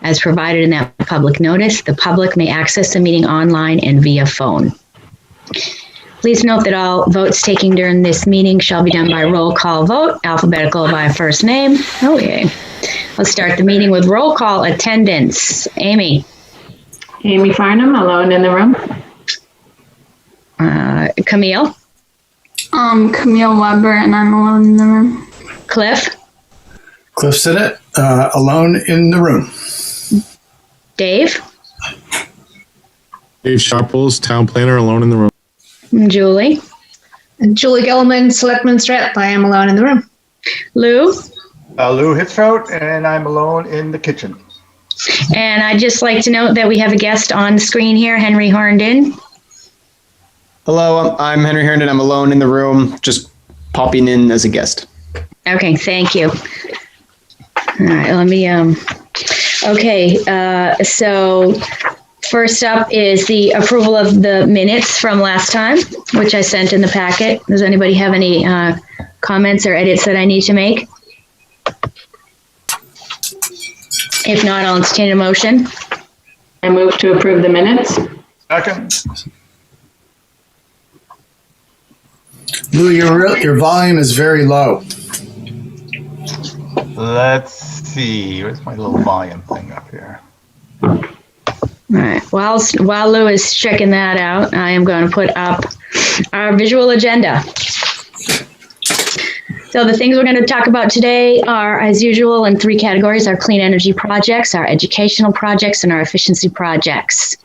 As provided in that public notice, the public may access the meeting online and via phone. Please note that all votes taken during this meeting shall be done by roll call vote, alphabetical by first name. Okay. Let's start the meeting with roll call attendance. Amy. Amy Farnham, alone in the room. Camille. Camille Weber, and I'm alone in the room. Cliff. Cliff Sinnott, alone in the room. Dave. Dave Sharples, town planner, alone in the room. Julie. Julie Gilman, Selectman's Rep. I am alone in the room. Lou. Lou Hitzfeld, and I'm alone in the kitchen. And I'd just like to note that we have a guest on screen here, Henry Horndon. Hello, I'm Henry Herndon. I'm alone in the room, just popping in as a guest. Okay, thank you. All right, let me, so first up is the approval of the minutes from last time, which I sent in the packet. Does anybody have any comments or edits that I need to make? If not, I'll entertain a motion. I move to approve the minutes. Second. Lou, your volume is very low. Let's see. Where's my little volume thing up here? All right. While Lou is checking that out, I am going to put up our visual agenda. So the things we're going to talk about today are, as usual, in three categories: our clean energy projects, our educational projects, and our efficiency projects.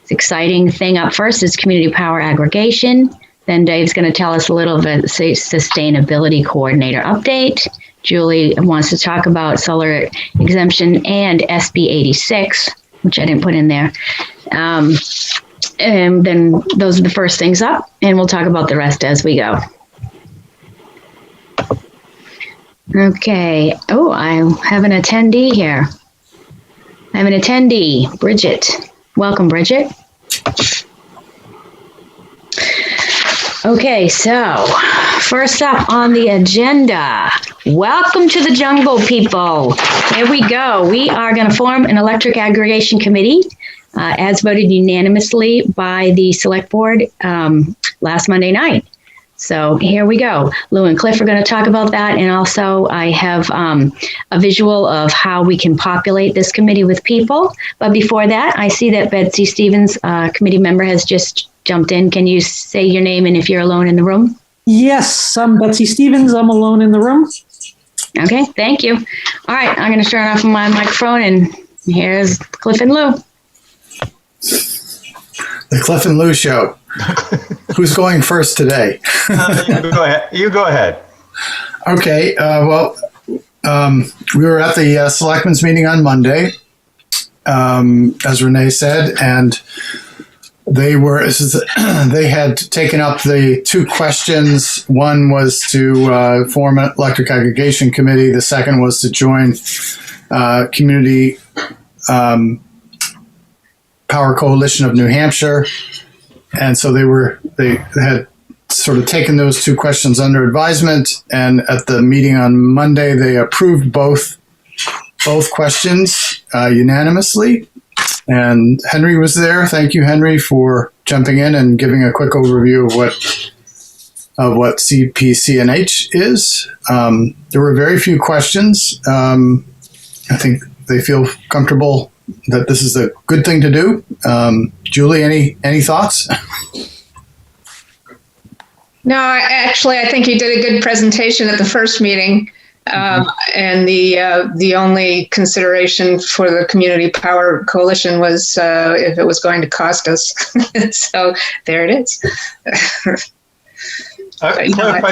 The exciting thing up first is community power aggregation. Then Dave's going to tell us a little bit of sustainability coordinator update. Julie wants to talk about solar exemption and SB 86, which I didn't put in there. And then those are the first things up, and we'll talk about the rest as we go. Okay. Oh, I have an attendee here. I have an attendee, Bridget. Welcome, Bridget. Okay, so first up on the agenda, welcome to the jungle, people. Here we go. We are going to form an electric aggregation committee as voted unanimously by the select board last Monday night. So here we go. Lou and Cliff are going to talk about that. And also I have a visual of how we can populate this committee with people. But before that, I see that Betsy Stevens, committee member, has just jumped in. Can you say your name and if you're alone in the room? Yes, I'm Betsy Stevens. I'm alone in the room. Okay, thank you. All right, I'm going to turn off my microphone, and here's Cliff and Lou. The Cliff and Lou show. Who's going first today? You go ahead. Okay. We were at the selectmen's meeting on Monday, as Renee said, and they had taken up the two questions. One was to form an electric aggregation committee. The second was to join Community Power Coalition of New Hampshire. And so they had sort of taken those two questions under advisement, and at the meeting on Monday, they approved both questions unanimously. And Henry was there. Thank you, Henry, for jumping in and giving a quick overview of what CPCNH is. There were very few questions. I think they feel comfortable that this is a good thing to do. Julie, any thoughts? No, actually, I think you did a good presentation at the first meeting. And the only consideration for the Community Power Coalition was if it was going to cost us. So there it is. Cliff,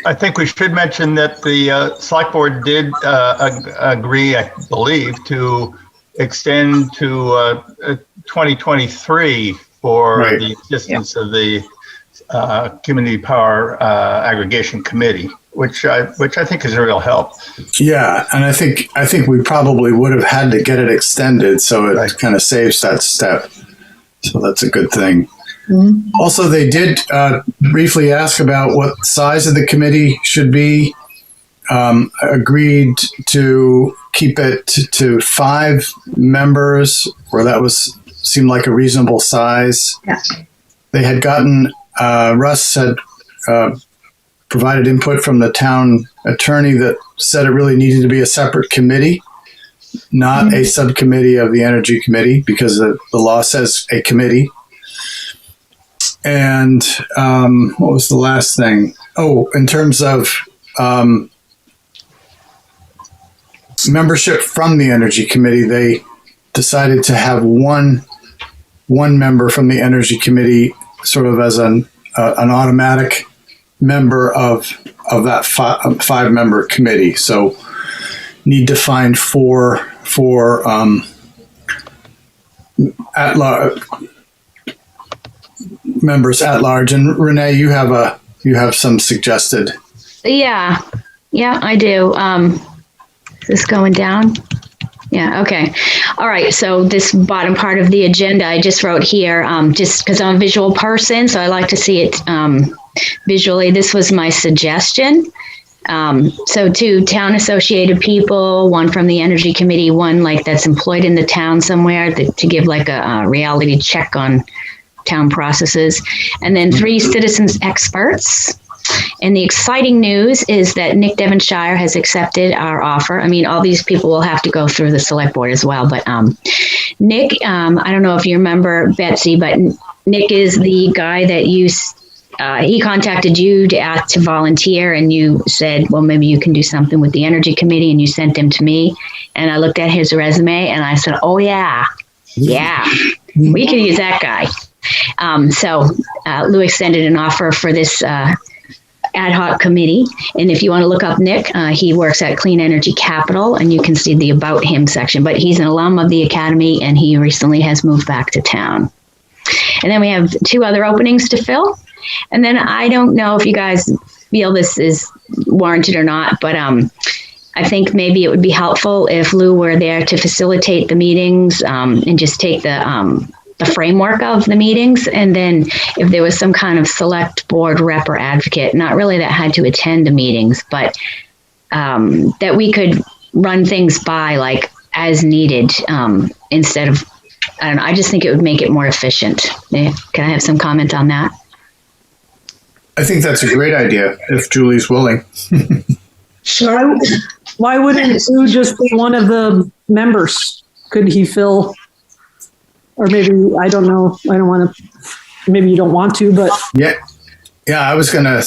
I think we should mention that the select board did agree, I believe, to extend to 2023 for the existence of the Community Power Aggregation Committee, which I think is a real help. Yeah, and I think we probably would have had to get it extended, so it kind of saves that step. So that's a good thing. Mm-hmm. Also, they did briefly ask about what size of the committee should be. agreed to keep it to 5 members, where that seemed like a reasonable size. Yeah. They had gotten, Russ had provided input from the town attorney that said it really needed to be a separate committee, not a subcommittee of the Energy Committee, because the law says a committee. And what was the last thing? Oh, in terms of membership from the Energy Committee, they decided to have one member from the Energy Committee sort of as an automatic member of that 5-member committee. So need to find four members at large. And Renee, you have some suggested. Yeah, I do. Is this going down? Yeah, okay. All right, so this bottom part of the agenda I just wrote here, just because I'm a visual person, so I like to see it visually. This was my suggestion. So 2 town-associated people, 1 from the Energy Committee, 1 like that's employed in the town somewhere to give like a reality check on town processes, and then 3 citizens experts. And the exciting news is that Nick Devonshire has accepted our offer. I mean, all these people will have to go through the select board as well. But Nick, I don't know if you remember, Betsy, but Nick is the guy that he contacted you to ask to volunteer, and you said, well, maybe you can do something with the Energy Committee, and you sent him to me. And I looked at his resume, and I said, oh, yeah, we can use that guy. So Lou extended an offer for this ad hoc committee. And if you want to look up Nick, he works at Clean Energy Capital, and you can see the About Him section. But he's an alum of the Academy, and he recently has moved back to town. And then we have 2 other openings to fill. And then I don't know if you guys feel this is warranted or not, but I think maybe it would be helpful if Lou were there to facilitate the meetings and just take the framework of the meetings. And then if there was some kind of select board rep or advocate, not really that had to attend the meetings, but that we could run things by like as needed instead of, I don't know, I just think it would make it more efficient. Can I have some comment on that? I think that's a great idea if Julie's willing. Sure. Why wouldn't Lou just be one of the members? Could he fill, or maybe, I don't know, I don't want to, maybe you don't want to, but. Yeah, I was going to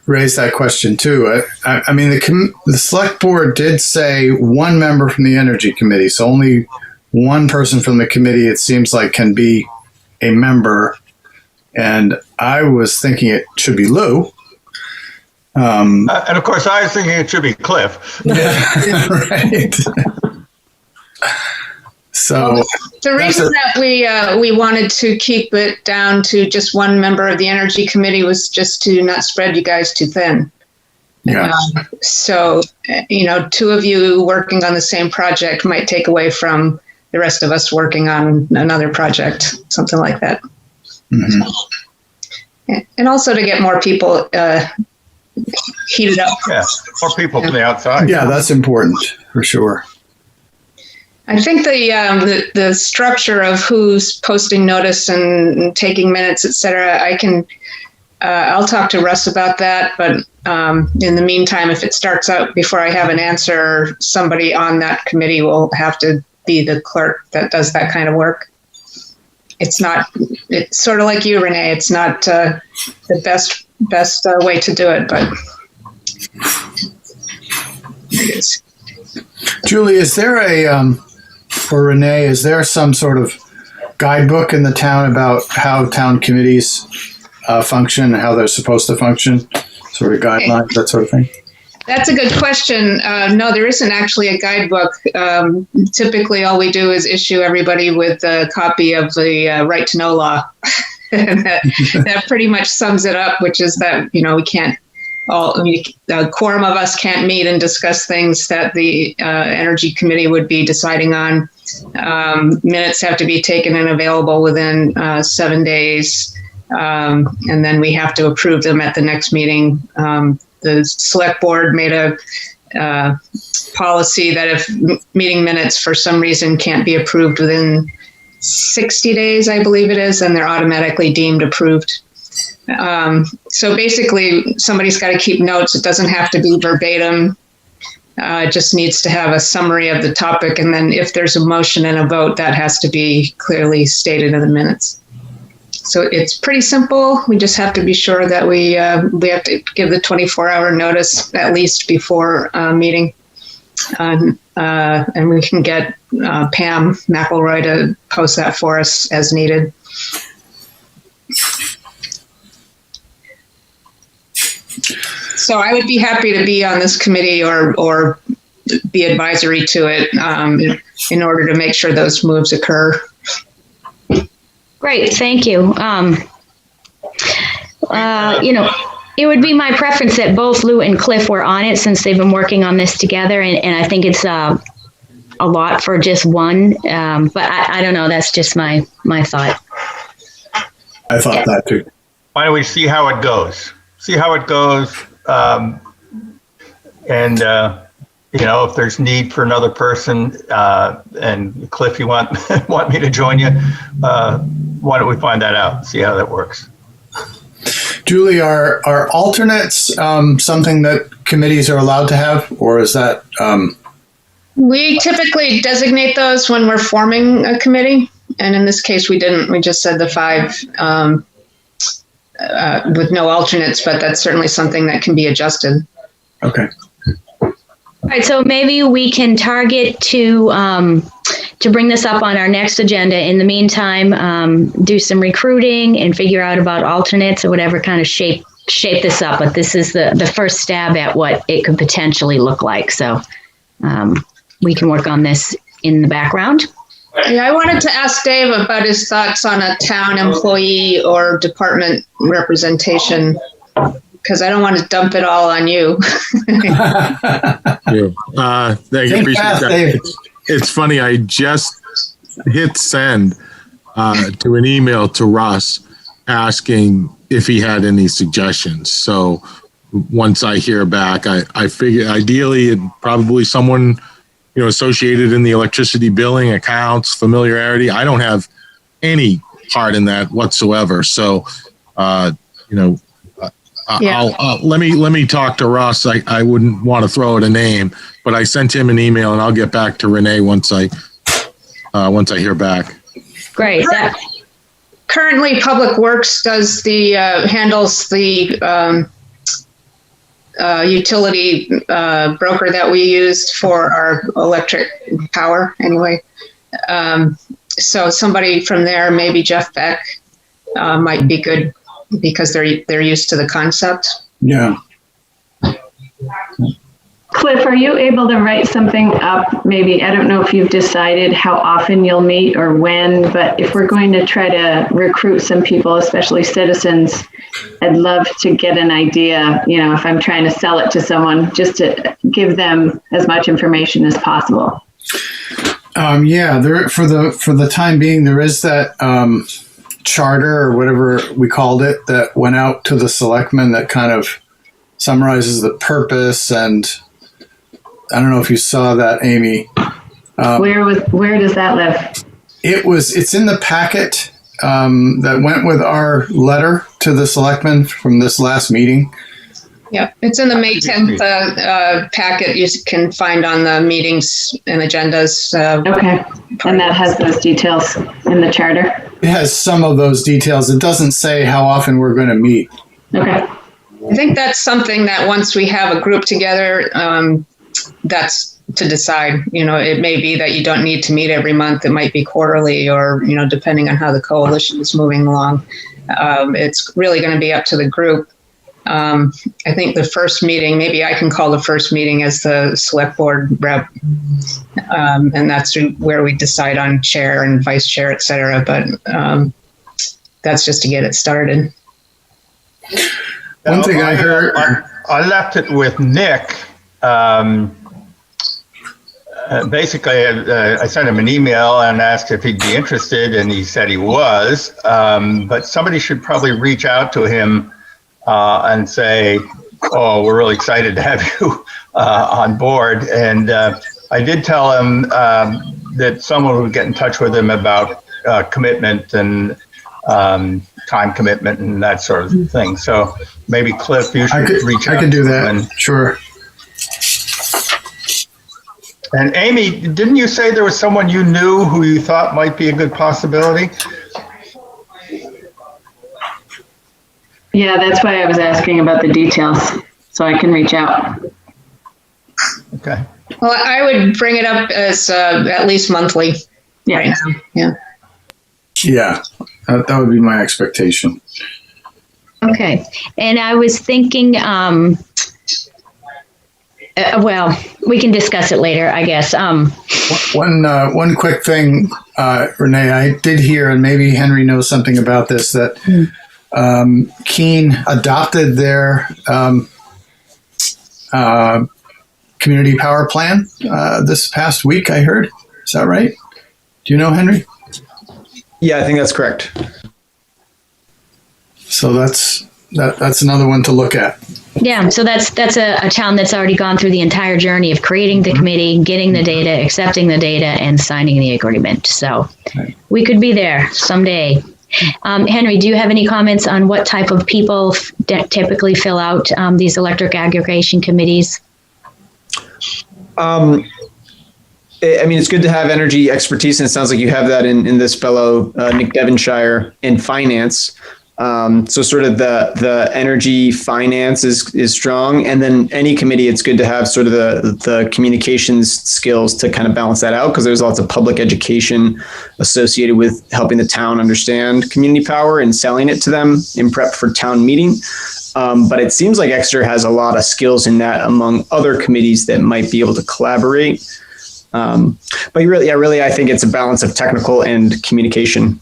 raise that question too. I mean, the select board did say 1 member from the Energy Committee, so only 1 person from the committee, it seems like, can be a member. And I was thinking it should be Lou. And of course, I was thinking it should be Cliff. Yeah, right. So the reason that we wanted to keep it down to just 1 member of the Energy Committee was just to not spread you guys too thin. Yeah. So, 2 of you working on the same project might take away from the rest of us working on another project, something like that. Mm-hmm. And also to get more people heated up. Yeah, more people from the outside. Yeah, that's important for sure. I think the structure of who's posting notice and taking minutes, et cetera, I'll talk to Russ about that. But in the meantime, if it starts out before I have an answer, somebody on that committee will have to be the clerk that does that kind of work. It's sort of like you, Renee. It's not the best way to do it, but it is. Julie, is there or Renee, is there some sort of guidebook in the town about how town committees function and how they're supposed to function? Sort of guidelines, that sort of thing? That's a good question. No, there isn't actually a guidebook. Typically, all we do is issue everybody with a copy of the right to know law. And that pretty much sums it up, which is that, we can't a quorum of us can't meet and discuss things that the Energy Committee would be deciding on. Minutes have to be taken and available within 7 days. And then we have to approve them at the next meeting. the select board made a policy that if meeting minutes for some reason can't be approved within 60 days, I believe it is, then they're automatically deemed approved. So basically, somebody's got to keep notes. It doesn't have to be verbatim. It just needs to have a summary of the topic. And then if there's a motion and a vote, that has to be clearly stated in the minutes. So it's pretty simple. We just have to be sure that we have to give the 24-hour notice at least before meeting. And we can get Pam McElroy to post that for us as needed. So I would be happy to be on this committee or be advisory to it in order to make sure those moves occur. Great, thank you. It would be my preference that both Lou and Cliff were on it since they've been working on this together, and I think it's a lot for just one. But I don't know. That's just my thought. I thought that too. Why don't we see how it goes? If there's need for another person, and Cliff, you want me to join you, why don't we find that out, see how that works? Julie, are alternates something that committees are allowed to have, or is that? We typically designate those when we're forming a committee, and in this case, we didn't. We just said the 5 with no alternates, but that's certainly something that can be adjusted. Okay. All right, so maybe we can target to bring this up on our next agenda. In the meantime, do some recruiting and figure out about alternates or whatever kind of shape this up. But this is the first stab at what it could potentially look like. So we can work on this in the background. Yeah, I wanted to ask Dave about his thoughts on a town employee or department representation, because I don't want to dump it all on you. I appreciate that. It's funny. I just hit send to an email to Russ asking if he had any suggestions. So once I hear back, I figure ideally it probably someone associated in the electricity billing accounts, familiarity. I don't have any part in that whatsoever. So let me talk to Russ. I wouldn't want to throw out a name, but I sent him an email and I'll get back to Renee once I hear back. Great. Currently, Public Works does handles the utility broker that we used for our electric power. Anyway, so somebody from there, maybe Jeff Beck, might be good, because they're used to the concept. Yeah. Cliff, are you able to write something up? Maybe, I don't know if you've decided how often you'll meet or when, but if we're going to try to recruit some people, especially citizens, I'd love to get an idea, if I'm trying to sell it to someone, just to give them as much information as possible. There for the time being, there is that charter or whatever we called it that went out to the selectmen that kind of summarizes the purpose. And I don't know if you saw that, Amy. Where does that live? It's in the packet that went with our letter to the selectmen from this last meeting. Yeah, it's in the May 10th packet you can find on the meetings and agendas. Okay, and that has those details in the charter? It has some of those details. It doesn't say how often we're going to meet. Okay. I think that's something that once we have a group together, that's to decide. It may be that you don't need to meet every month. It might be quarterly, or, depending on how the coalition is moving along. It's really going to be up to the group. I think the first meeting, maybe I can call the first meeting as the select board rep. And that's where we decide on chair and vice chair, et cetera. But that's just to get it started. One thing I heard, I left it with Nick. Basically, I sent him an email and asked if he'd be interested, and he said he was. But somebody should probably reach out to him and say, oh, we're really excited to have you on board. And I did tell him that someone would get in touch with him about commitment and time commitment and that sort of thing. So maybe Cliff, you should reach out. I could do that. Sure. And Amy, didn't you say there was someone you knew who you thought might be a good possibility? Yeah, that's why I was asking about the details, so I can reach out. Okay. Well, I would bring it up as at least monthly. Yeah. Right now. Yeah. Yeah, that would be my expectation. Okay. And I was thinking, well, we can discuss it later, I guess. One quick thing, Renee, I did hear, and maybe Henry knows something about this, that Keene adopted their community power plan this past week, I heard. Is that right? Do you know, Henry? Yeah, I think that's correct. So that's another one to look at. Yeah, so that's a town that's already gone through the entire journey of creating the committee, getting the data, accepting the data, and signing the agreement. So we could be there someday. Henry, do you have any comments on what type of people typically fill out these electric aggregation committees? I mean, it's good to have energy expertise, and it sounds like you have that in this fellow, Nick Devonshire, in finance. So sort of the energy finance is strong. And then any committee, it's good to have sort of the communications skills to kind of balance that out, because there's lots of public education associated with helping the town understand community power and selling it to them in prep for town meeting. But it seems like Exeter has a lot of skills in that among other committees that might be able to collaborate. But really, I think it's a balance of technical and communication.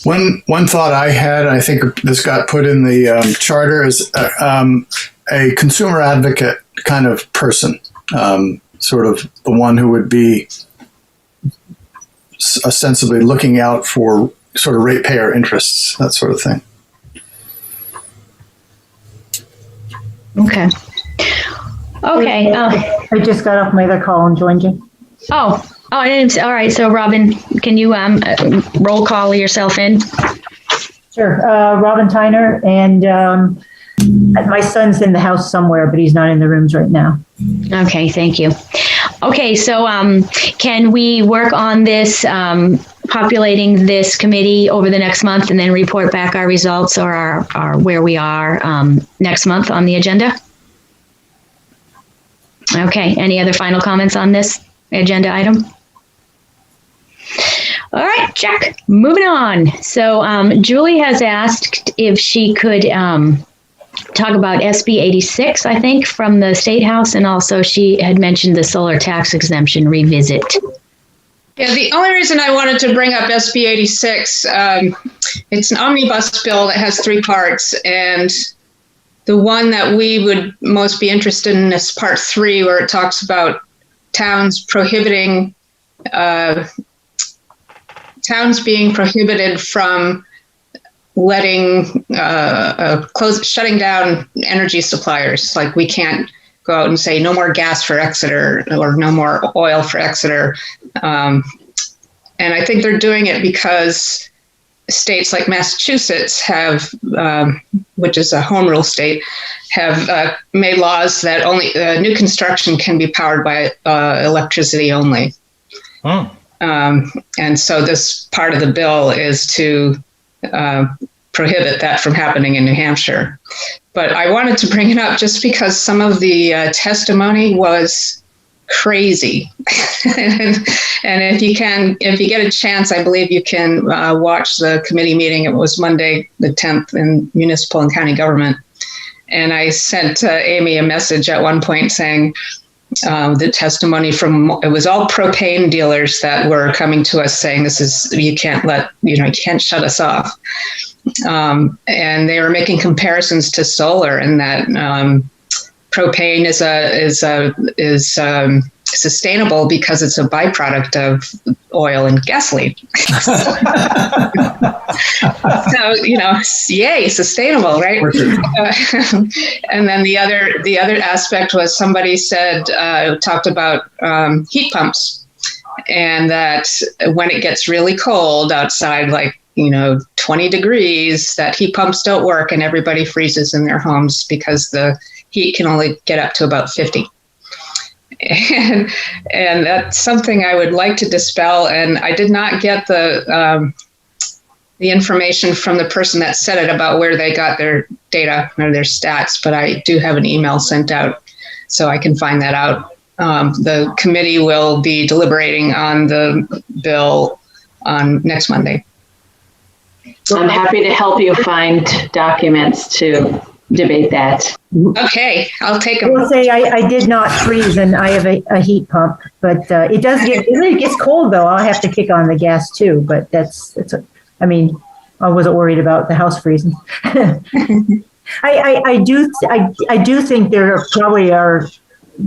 One thought I had, I think this got put in the charter, is a consumer advocate kind of person, sort of the one who would be ostensibly looking out for sort of ratepayer interests, that sort of thing. Okay. Okay. I just got off my other call and joined you. Oh, I didn't. All right. So, Robin, can you roll call yourself in? Sure. Robin Tyner, and my son's in the house somewhere, but he's not in the rooms right now. Okay. Thank you. Okay. So, can we work on this, populating this committee over the next month, and then report back our results or our where we are next month on the agenda? Okay. Any other final comments on this agenda item? All right, check. Moving on. So Julie has asked if she could talk about SB 86, I think, from the State House, and also she had mentioned the solar tax exemption revisit. Yeah, the only reason I wanted to bring up SB 86, it's an omnibus bill that has three parts, and the one that we would most be interested in is part 3, where it talks about towns being prohibited from letting shutting down energy suppliers. Like, we can't go out and say no more gas for Exeter or no more oil for Exeter. And I think they're doing it because states like Massachusetts have, which is a home rule state, have made laws that only new construction can be powered by electricity only. Oh. And so this part of the bill is to prohibit that from happening in New Hampshire. But I wanted to bring it up just because some of the testimony was crazy. And if you get a chance, I believe you can watch the committee meeting. It was Monday, the 10th, in municipal and county government. And I sent Amy a message at one point saying the testimony it was all propane dealers that were coming to us saying, you can't shut us off. And they were making comparisons to solar, and that propane is sustainable because it's a byproduct of oil and gasoline. So, yay, sustainable, right? And then the other aspect was somebody said, talked about heat pumps, and that when it gets really cold outside, like 20 degrees, that heat pumps don't work and everybody freezes in their homes because the heat can only get up to about 50. And that's something I would like to dispel. And I did not get the information from the person that said it about where they got their data or their stats, but I do have an email sent out so I can find that out. The committee will be deliberating on the bill on next Monday. I'm happy to help you find documents to debate that. Okay, I'll take I them. will say I did not freeze, and I have a heat pump, but it gets cold though. I'll have to kick on the gas too, but I wasn't worried about the house freezing. I do think there probably are,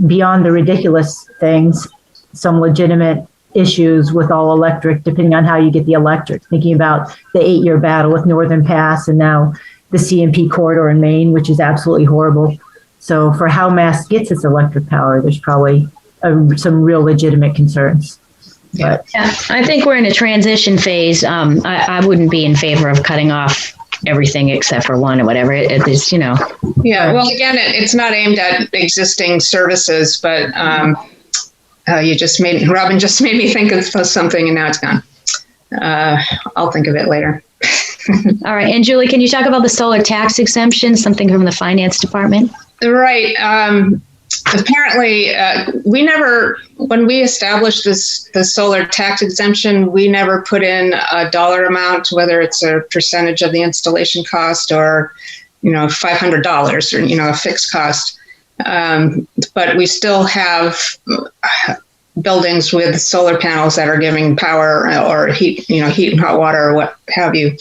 beyond the ridiculous things, some legitimate issues with all electric, depending on how you get the electric. Thinking about the 8-year battle with Northern Pass and now the CMP corridor in Maine, which is absolutely horrible. So for how Mass gets its electric power, there's probably some real legitimate concerns. Yeah, I think we're in a transition phase. I wouldn't be in favor of cutting off everything except for one or whatever. It is, Yeah, well, again, it's not aimed at existing services, but Robin just made me think of something and now it's gone. I'll think of it later. All right. And Julie, can you talk about the solar tax exemption, something from the finance department? Right. Apparently, when we established the solar tax exemption, we never put in a dollar amount, whether it's a percentage of the installation cost or, $500 or, a fixed cost. But we still have buildings with solar panels that are giving power or heat and hot water or what have you.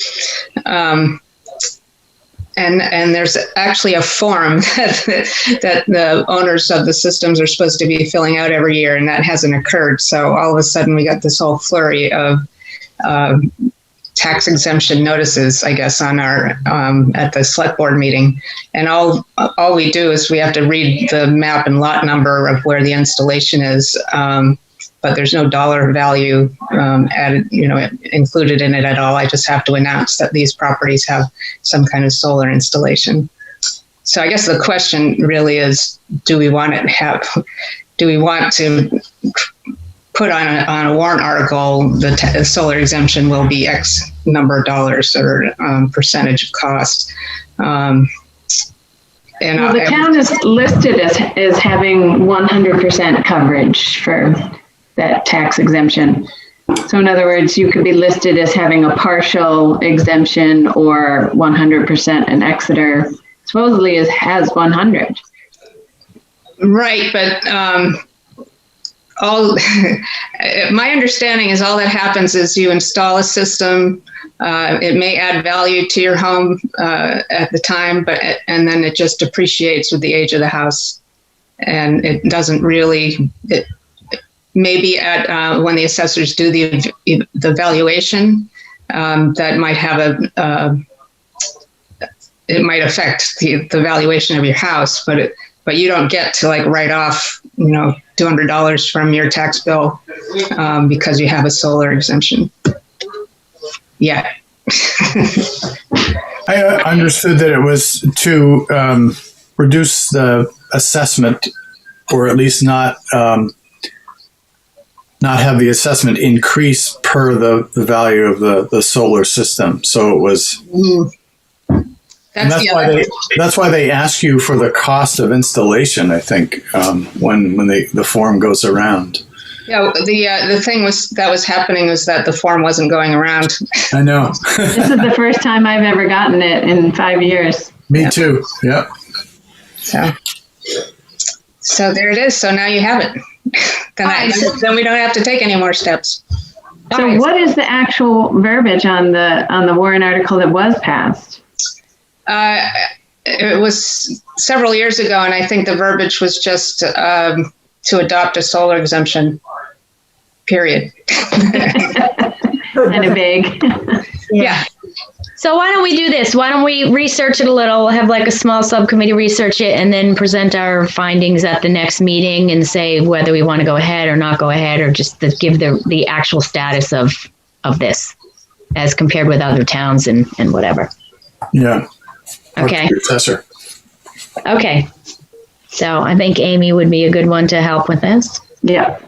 And there's actually a form that the owners of the systems are supposed to be filling out every year, and that hasn't occurred. So all of a sudden we got this whole flurry of tax exemption notices, I guess, on our at the select board meeting. And all we do is we have to read the map and lot number of where the installation is, but there's no dollar value added, included in it at all. I just have to announce that these properties have some kind of solar installation. So I guess the question really is, do we want to put on a warrant article, the solar exemption will be X number of dollars or percentage of cost. The town is listed as having 100% coverage for that tax exemption. So in other words, you could be listed as having a partial exemption or 100%, and Exeter supposedly has 100. Right, but my understanding is all that happens is you install a system. It may add value to your home at the time, and then it just depreciates with the age of the house, and it doesn't really. Maybe at when the assessors do the valuation, that might have it might affect the valuation of your house, but you don't get to write off $200 from your tax bill because you have a solar exemption. Yeah. I understood that it was to reduce the assessment, or at least not have the assessment increase per the value of the solar system. So it was. That's why they ask you for the cost of installation, I think, when the form goes around. Yeah, the thing that was happening was that the form wasn't going around. I know. This is the first time I've ever gotten it in 5 years. Me too. Yep. So there it is. So now you have it. Then we don't have to take any more steps. So what is the actual verbiage on the warrant article that was passed? It was several years ago, and I think the verbiage was just to adopt a solar exemption, period. Kind of vague. Yeah. So why don't we do this? Why don't we research it a little, have like a small subcommittee research it, and then present our findings at the next meeting and say whether we want to go ahead or not go ahead, or just to give the actual status of this as compared with other towns and whatever. Yeah. Okay. Professor. Okay. So I think Amy would be a good one to help with this. Yeah.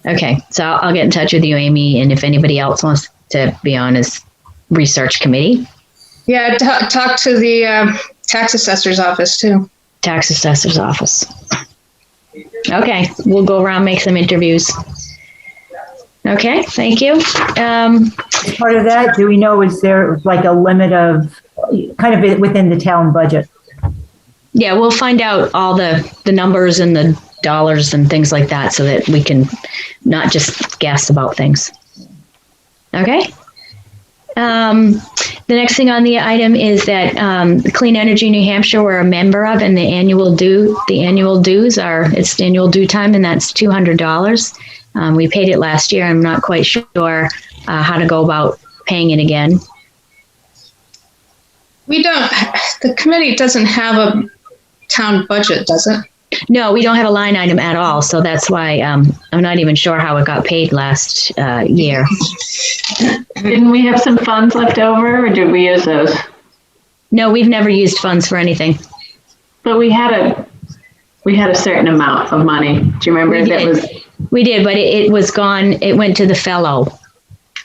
Okay. So I'll get in touch with you, Amy, and if anybody else wants to be on as research committee. Yeah, talk to the tax assessor's office too. Tax assessor's office. Okay, we'll go around, make some interviews. Okay, thank you. Part of that, do we know, is there like a limit of kind of within the town budget? Yeah, we'll find out all the numbers and the dollars and things like that so that we can not just guess about things. Okay. The next thing on the item is that Clean Energy New Hampshire we're a member of, and the annual dues it's the annual due time, and that's $200. We paid it last year. I'm not quite sure how to go about paying it again. The committee doesn't have a town budget, does it? No, we don't have a line item at all, so that's why I'm not even sure how it got paid last year. Didn't we have some funds left over, or did we use those? No, we've never used funds for anything. But we had a certain amount of money. Do you remember? We did, but it was gone. It went to the fellow.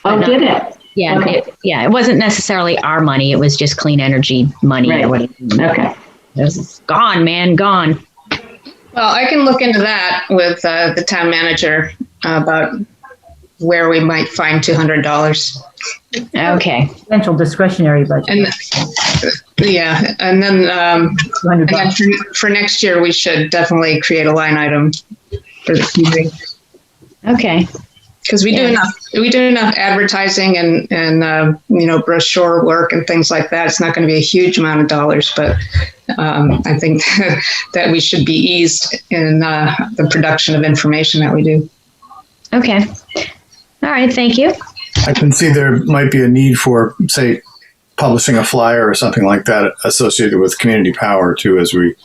Oh, did it? Yeah, Okay. It wasn't necessarily our money. It was just clean energy money Right. or whatever. Okay. It was gone, man, gone. Well, I can look into that with the town manager about where we might find $200. Okay. Potential discretionary budget. And yeah, and then for next year, we should definitely create a line item for the community. Okay. Because we do enough advertising and brochure work and things like that. It's not going to be a huge amount of dollars, but I think that we should be eased in the production of information that we do. Okay. All right. Thank you. I can see there might be a need for, say, publishing a flyer or something like that associated with community power too, as we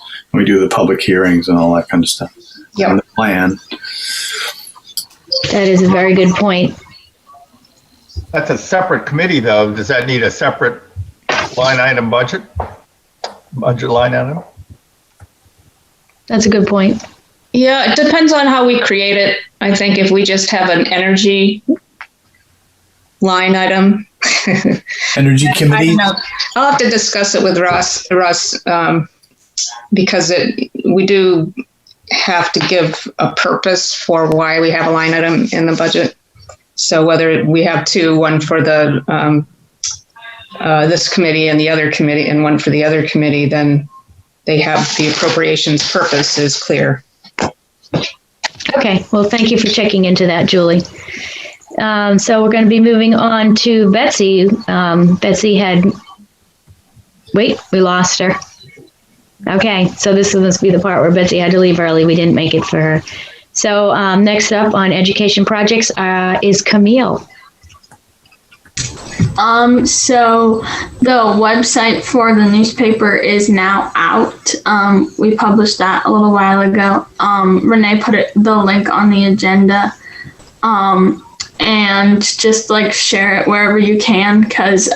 do the public hearings and all that kind of stuff. Yep. And the plan. That is a very good point. That's a separate committee, though. Does that need a separate line item budget? Budget line item? That's a good point. Yeah, it depends on how we create it. I think if we just have an energy line item. Energy committee? I don't know. I'll have to discuss it with Russ, because we do have to give a purpose for why we have a line item in the budget. So whether we have two, one for the this committee and the other committee, and one for the other committee, then they have the appropriations purpose is clear. Okay. Well, thank you for checking into that, Julie. So we're going to be moving on to Betsy. Betsy we lost her. Okay, so this must be the part where Betsy had to leave early. We didn't make it for her. So next up on education projects is Camille. So the website for the newspaper is now out. We published that a little while ago. Renee put the link on the agenda. And just share it wherever you can, because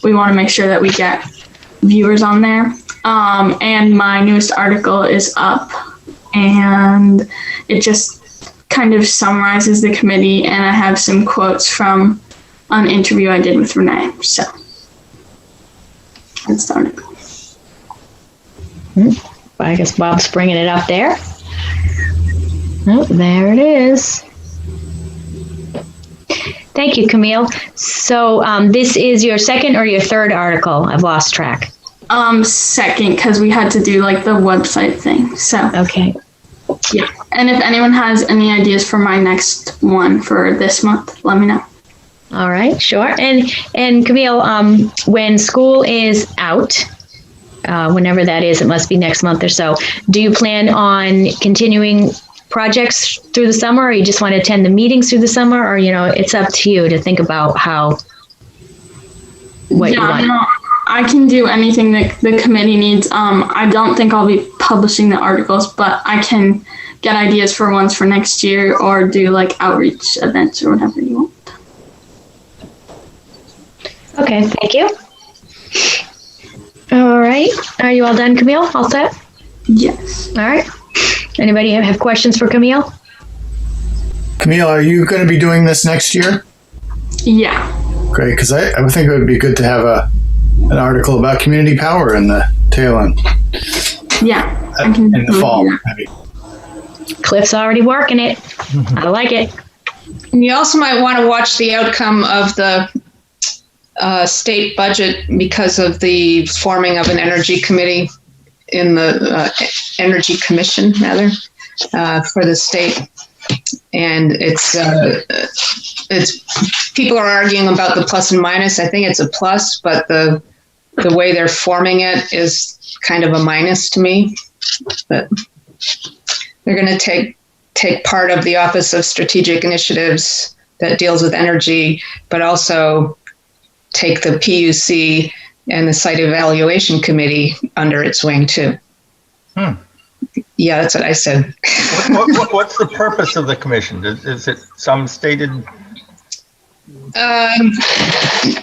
we want to make sure that we get viewers on there. And my newest article is up, and it just kind of summarizes the committee, and I have some quotes from an interview I did with Renee. So let's start it. I guess Bob's bringing it up there. Oh, there it is. Thank you, Camille. So this is your second or your third article? I've lost track. Second, because we had to do the website thing. So okay. Yeah. And if anyone has any ideas for my next one for this month, let me know. All right, sure. And Camille, when school is out, whenever that is, it must be next month or so, do you plan on continuing projects through the summer, or you just want to attend the meetings through the summer, or, it's up to you to think about what you want. No, I can do anything that the committee needs. I don't think I'll be publishing the articles, but I can get ideas for ones for next year or do like outreach events or whatever you want. Okay, thank you. All right. Are you all done, Camille? All set? Yes. All right. Anybody have questions for Camille? Camille, are you going to be doing this next year? Yeah. Great, because I would think it would be good to have an article about community power in the tail end. Yeah. I can in the fall, maybe. Cliff's already working it. I like it. And you also might want to watch the outcome of the state budget because of the forming of an energy committee in the Energy Commission, rather, for the state. And it's people are arguing about the plus and minus. I think it's a plus, but the way they're forming it is kind of a minus to me. But they're going to take part of the Office of Strategic Initiatives that deals with energy, but also take the PUC and the Site Evaluation Committee under its wing too. Yeah, that's what I said. What's the purpose of the commission? Is it some stated?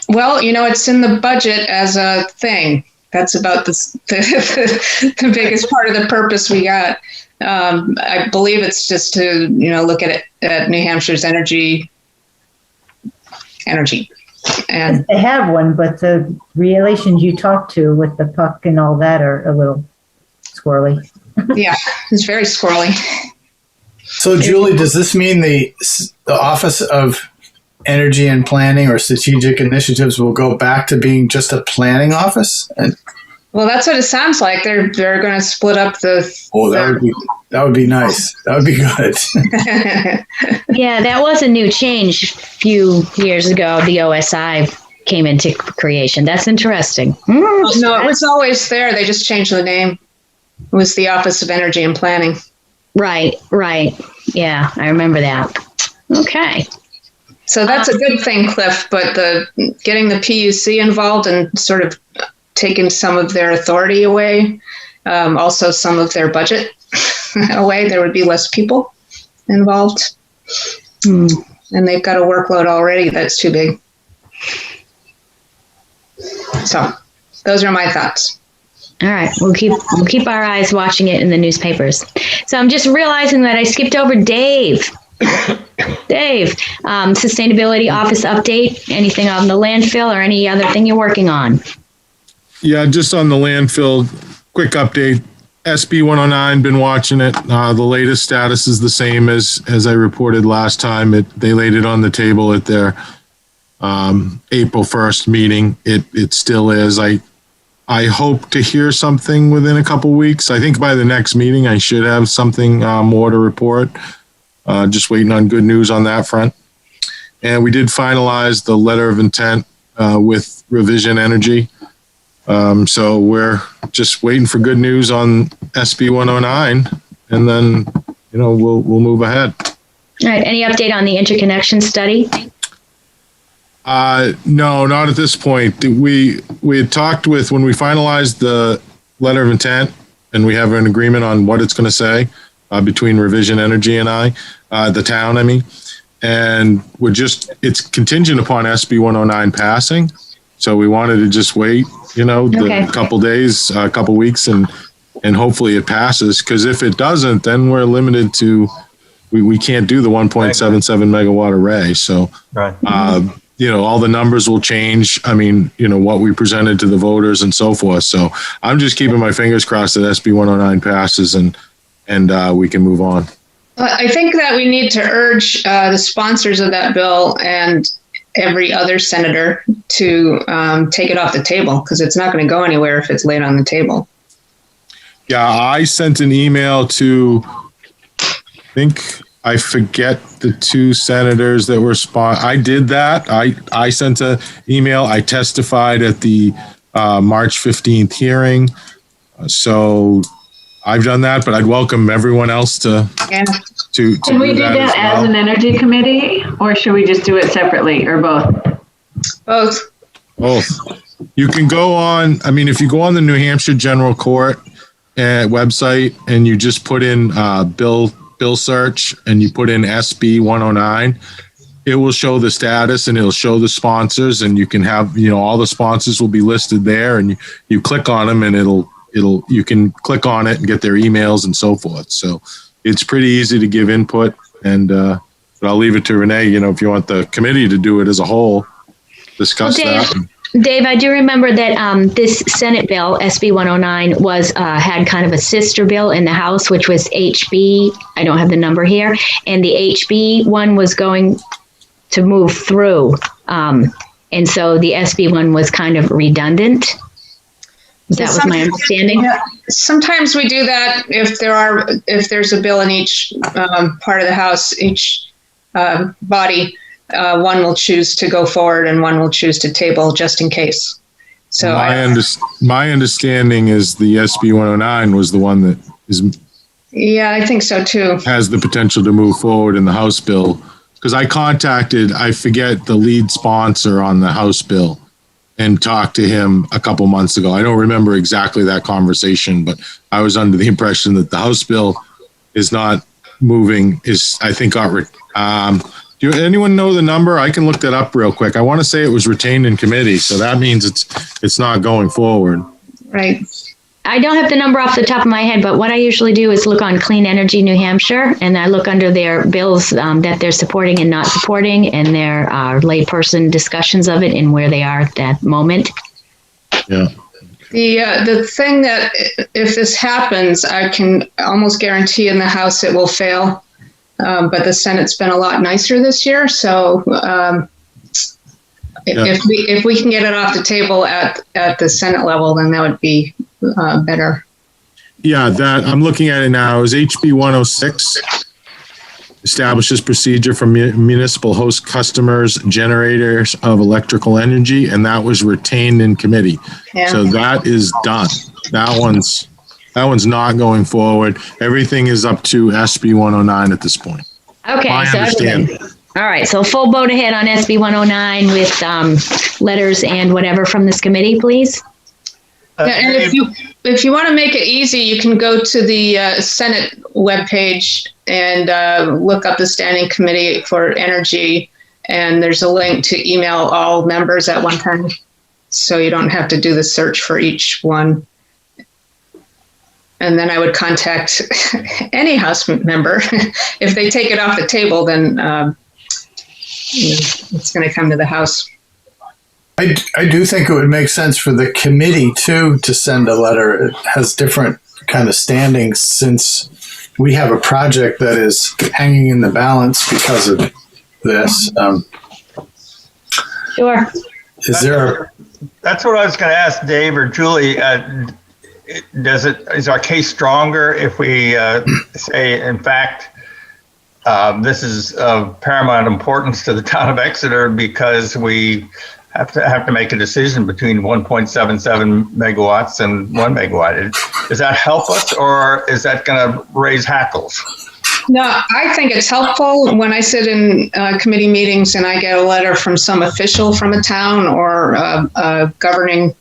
Well, it's in the budget as a thing. That's about the biggest part of the purpose we got. I believe it's just to, look at New Hampshire's energy. And They have one, but the relations you talk to with the puck and all that are a little squirrely. yeah, it's very squirrely. So, Julie, does this mean the Office of Energy and Planning or Strategic Initiatives will go back to being just a planning office? Well, that's what it sounds like. They're going to split up the. Oh, that would be nice. That would be good. Yeah, that was a new change a few years ago. The OSI came into creation. That's interesting. No, it was always there. They just changed the name. It was the Office of Energy and Planning. Right. Yeah, I remember that. Okay. So that's a good thing, Cliff, but getting the PUC involved and sort of taking some of their authority away, also some of their budget away, there would be less people involved. And they've got a workload already that's too big. So those are my thoughts. All right, we'll keep our eyes watching it in the newspapers. So I'm just realizing that I skipped over Dave. Dave, Sustainability Office update. Anything on the landfill or any other thing you're working on? Yeah, just on the landfill, quick update. SB 109, been watching it. The latest status is the same as I reported last time. They laid it on the table at their April 1st meeting. It still is. I hope to hear something within a couple weeks. I think by the next meeting, I should have something more to report. Just waiting on good news on that front. And we did finalize the letter of intent with Revision Energy. So we're just waiting for good news on SB 109, and then, we'll move ahead. All right. Any update on the interconnection study? No, not at this point. We had talked when we finalized the letter of intent, and we have an agreement on what it's going to say between Revision Energy and the town, and it's contingent upon SB 109 passing. So we wanted to just wait, a couple days, a couple weeks, and hopefully it passes. Because if it doesn't, then we're limited to, we can't do the 1.77 megawatt array. So, right. All the numbers will change. What we presented to the voters and so forth. So I'm just keeping my fingers crossed that SB 109 passes and we can move on. I think that we need to urge the sponsors of that bill and every other senator to take it off the table, because it's not going to go anywhere if it's laid on the table. Yeah, I sent an email to, I forget the two senators that were I did that. I sent an email. I testified at the March 15th hearing. So I've done that, but I'd welcome everyone else to Can we do that as an energy committee, or should we just do it separately, or both? Both. You can go on, I mean, if you go on the New Hampshire General Court website and you just put in bill search and you put in SB 109, it will show the status and it'll show the sponsors, and you can have, all the sponsors will be listed there, and you click on them and you can click on it and get their emails and so forth. So it's pretty easy to give input, and but I'll leave it to Renee, if you want the committee to do it as a whole, discuss that. Dave, I do remember that this Senate bill, SB 109, had kind of a sister bill in the House, which was HB. I don't have the number here. And the HB one was going to move through. And so the SB one was kind of redundant. That was my understanding. Yeah, sometimes we do that if there's a bill in each part of the House, each body. One will choose to go forward and one will choose to table just in case. So my understanding is the SB 109 was the one that is. Yeah, I think so too. Has the potential to move forward in the House bill, because I forget the lead sponsor on the House bill and talked to him a couple months ago. I don't remember exactly that conversation, but I was under the impression that the House bill is not moving. Do anyone know the number? I can look that up real quick. I want to say it was retained in committee, so that means it's not going forward. Right. I don't have the number off the top of my head, but what I usually do is look on Clean Energy New Hampshire, and I look under their bills that they're supporting and not supporting, and their layperson discussions of it and where they are at that moment. Yeah. The thing that if this happens, I can almost guarantee in the House it will fail. But the Senate's been a lot nicer this year, so if we can get it off the table at the Senate level, then that would be better. Yeah, that I'm looking at it now. Is HB 106 establishes procedure for municipal host customers, generators of electrical energy, and that was retained in committee. Yeah. So that is done. That one's not going forward. Everything is up to SB 109 at this point. Okay. I understand. All right. So full boat ahead on SB 109 with letters and whatever from this committee, please. And if you want to make it easy, you can go to the Senate webpage and look up the Standing Committee for Energy, and there's a link to email all members at one time, so you don't have to do the search for each one. And then I would contact any House member. If they take it off the table, then it's going to come to the House. I do think it would make sense for the committee, too, to send a letter. It has different kind of standings, since we have a project that is hanging in the balance because of this. Sure. That's what I was going to ask Dave or Julie. Is our case stronger if we say, in fact, this is of paramount importance to the town of Exeter because we have to make a decision between 1.77 megawatts and 1 megawatt? Does that help us, or is that going to raise hackles? No, I think it's helpful when I sit in committee meetings and I get a letter from some official from a town or a governing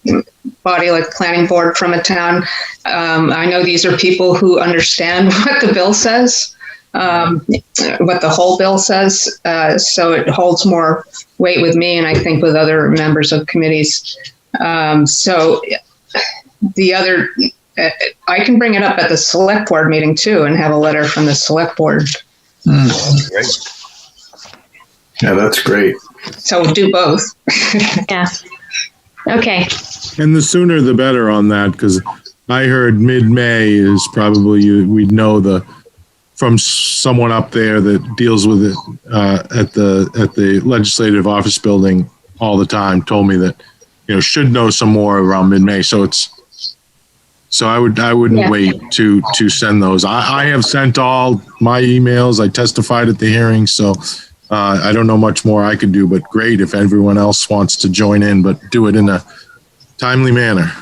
body like the planning board from a town. I know these are people who understand what the bill says, what the whole bill says. So it holds more weight with me, and I think with other members of committees. So the other, I can bring it up at the select board meeting too and have a letter from the select board. That's great. Yeah, that's great. So we'll do both. Yeah. Okay. And the sooner the better on that, because I heard mid-May is probably we'd know from someone up there that deals with it at the legislative office building all the time. Told me that should know some more around mid-May. So I wouldn't wait to send those. I have sent all my emails. I testified at the hearing, so I don't know much more I could do. But great if everyone else wants to join in, but do it in a timely manner.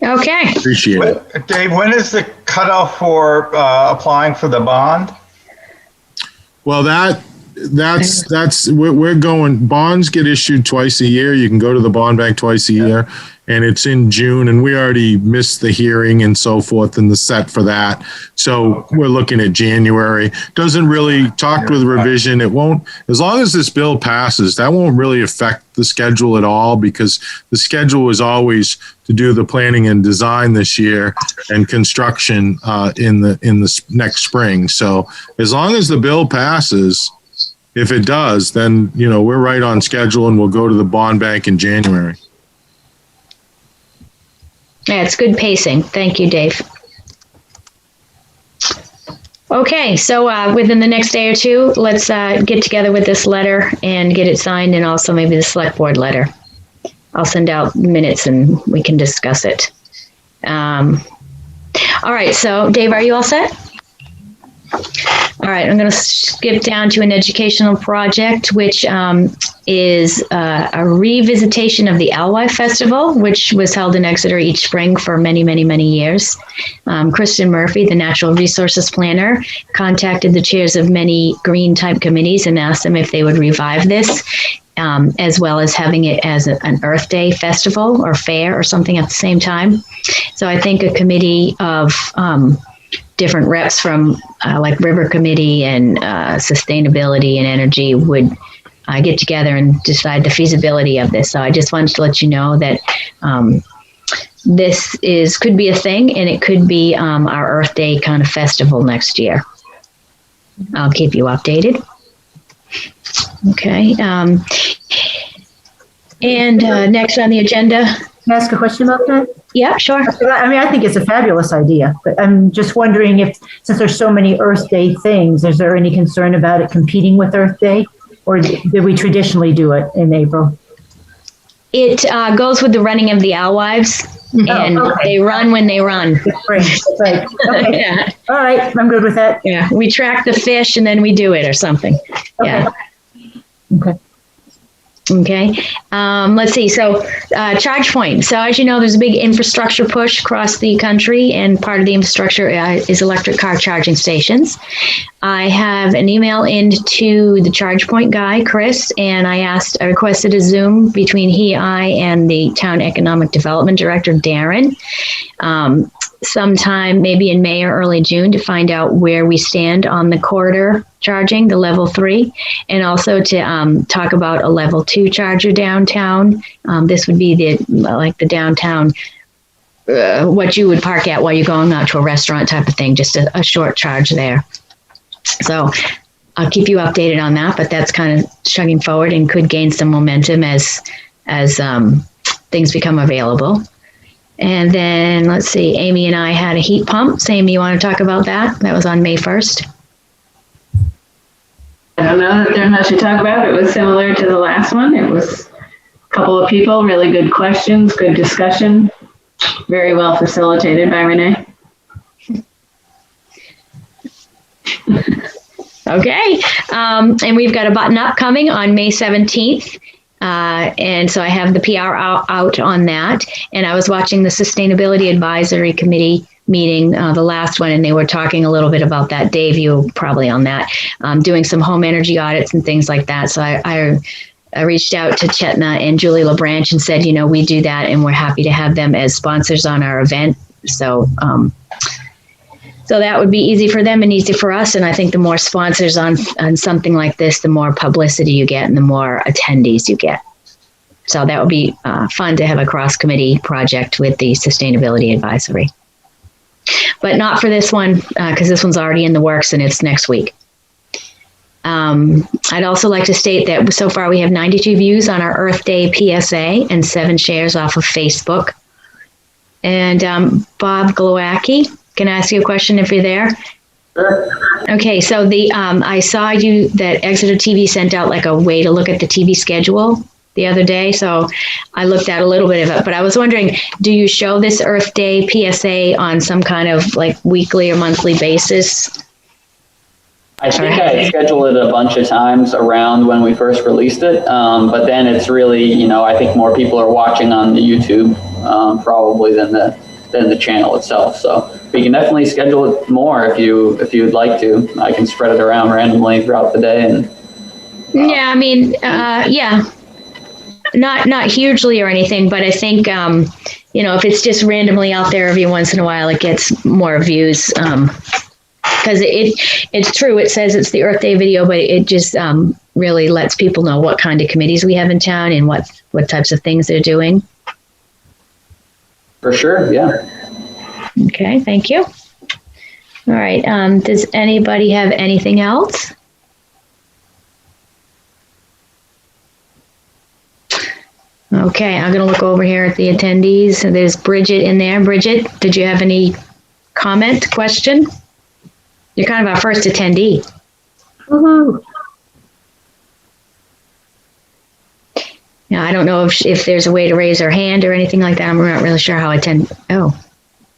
Okay. Appreciate it. Dave, when is the cutoff for applying for the bond? Well, we're going, bonds get issued twice a year. You can go to the bond bank twice a year, and it's in June, and we already missed the hearing and so forth and the set for that. So we're looking at January. Doesn't really talk with revision. It won't, as long as this bill passes, that won't really affect the schedule at all, because the schedule is always to do the planning and design this year and construction in the next spring. So as long as the bill passes, if it does, then, we're right on schedule, and we'll go to the bond bank in January. Yeah, it's good pacing. Thank you, Dave. Okay, so within the next day or two, let's get together with this letter and get it signed, and also maybe the select board letter. I'll send out minutes and we can discuss it. All right, so Dave, are you all set? All right, I'm going to skip down to an educational project, which is a revisitation of the Alewife Festival, which was held in Exeter each spring for many, many, many years. Kristen Murphy, the Natural Resources Planner, contacted the chairs of many green-type committees and asked them if they would revive this, as well as having it as an Earth Day festival or fair or something at the same time. So I think a committee of different reps from like River Committee and Sustainability and Energy would get together and decide the feasibility of this. So I just wanted to let you know that this could be a thing, and it could be our Earth Day kind of festival next year. I'll keep you updated. Okay. And next on the agenda. Can I ask a question about that? Yeah, sure. I mean, I think it's a fabulous idea, but I'm just wondering if, since there's so many Earth Day things, is there any concern about it competing with Earth Day? Or did we traditionally do it in April? It goes with the running of the alewives, and they run when they run. Right. Okay. Yeah. All right, I'm good with that. Yeah, we track the fish and then we do it or something. Yeah. Okay. Okay. Let's see. So, charge point. So, as you know, there's a big infrastructure push across the country, and part of the infrastructure is electric car charging stations. I have an email into the charge point guy, Chris, and I requested a Zoom between I and the town economic development director, Darren, sometime maybe in May or early June, to find out where we stand on the corridor charging, the level 3, and also to talk about a level 2 charger downtown. This would be the downtown, what you would park at while you're going out to a restaurant type of thing, just a short charge there. So I'll keep you updated on that, but that's kind of chugging forward and could gain some momentum as things become available. And then let's see, Amy and I had a heat pump. So Amy, you want to talk about that? That was on May 1st. I don't know that there's much to talk about. It was similar to the last one. It was a couple of people, really good questions, good discussion, very well facilitated by Renee. Okay. And we've got a button up coming on May 17th. And so I have the PR out on that. And I was watching the Sustainability Advisory Committee meeting, the last one, and they were talking a little bit about that. Dave, you probably on that, doing some home energy audits and things like that. So I reached out to Chetna and Julie LaBranch and said, we do that, and we're happy to have them as sponsors on our event. So that would be easy for them and easy for us. And I think the more sponsors on something like this, the more publicity you get and the more attendees you get. So that would be fun to have a cross-committee project with the Sustainability Advisory. But not for this one, because this one's already in the works and it's next week. I'd also like to state that so far we have 92 views on our Earth Day PSA and 7 shares off of Facebook. And Bob Glowacki, can I ask you a question if you're there? Sure. Okay, so I saw that Exeter TV sent out like a way to look at the TV schedule the other day. So I looked at a little bit of it, but I was wondering, do you show this Earth Day PSA on some kind of like weekly or monthly basis? I think I scheduled it a bunch of times around when we first released it. But then it's really, I think more people are watching on the YouTube probably than the than the channel itself. So we can definitely schedule it more if you'd like to. I can spread it around randomly throughout the day. And Yeah, I mean, yeah, not hugely or anything, but I think, if it's just randomly out there every once in a while, it gets more views. Because it's true, it says it's the Earth Day video, but it just really lets people know what kind of committees we have in town and what types of things they're doing. For sure, yeah. Okay, thank you. All right, does anybody have anything else? Okay, I'm going to look over here at the attendees. There's Bridget in there. Bridget, did you have any comment, question? You're kind of our first attendee. Woohoo. Now, I don't know if there's a way to raise her hand or anything like that. I'm not really sure how I Oh,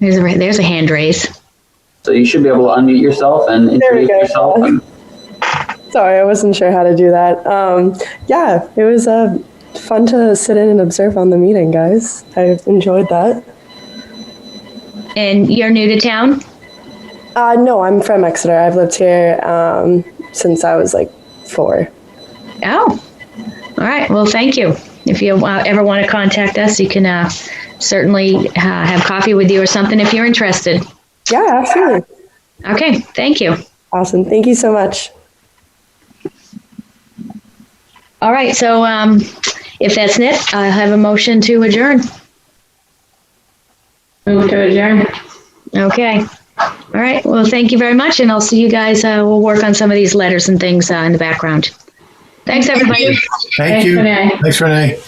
there's a hand raise. So you should be able to unmute yourself and introduce yourself. Sorry, I wasn't sure how to do that. Yeah, it was fun to sit in and observe on the meeting, guys. I enjoyed that. And you're new to town? No, I'm from Exeter. I've lived here since I was like 4. Oh, all right. Well, thank you. If you ever want to contact us, you can certainly have coffee with you or something if you're interested. Yeah, absolutely. Okay, thank you. Awesome. Thank you so much. All right, so if that's it, I have a motion to adjourn. Move to adjourn. Okay. All right. Well, thank you very much, and I'll see you guys. We'll work on some of these letters and things in the background. Thanks, everybody. Thank you. Renee. Thanks, Renee.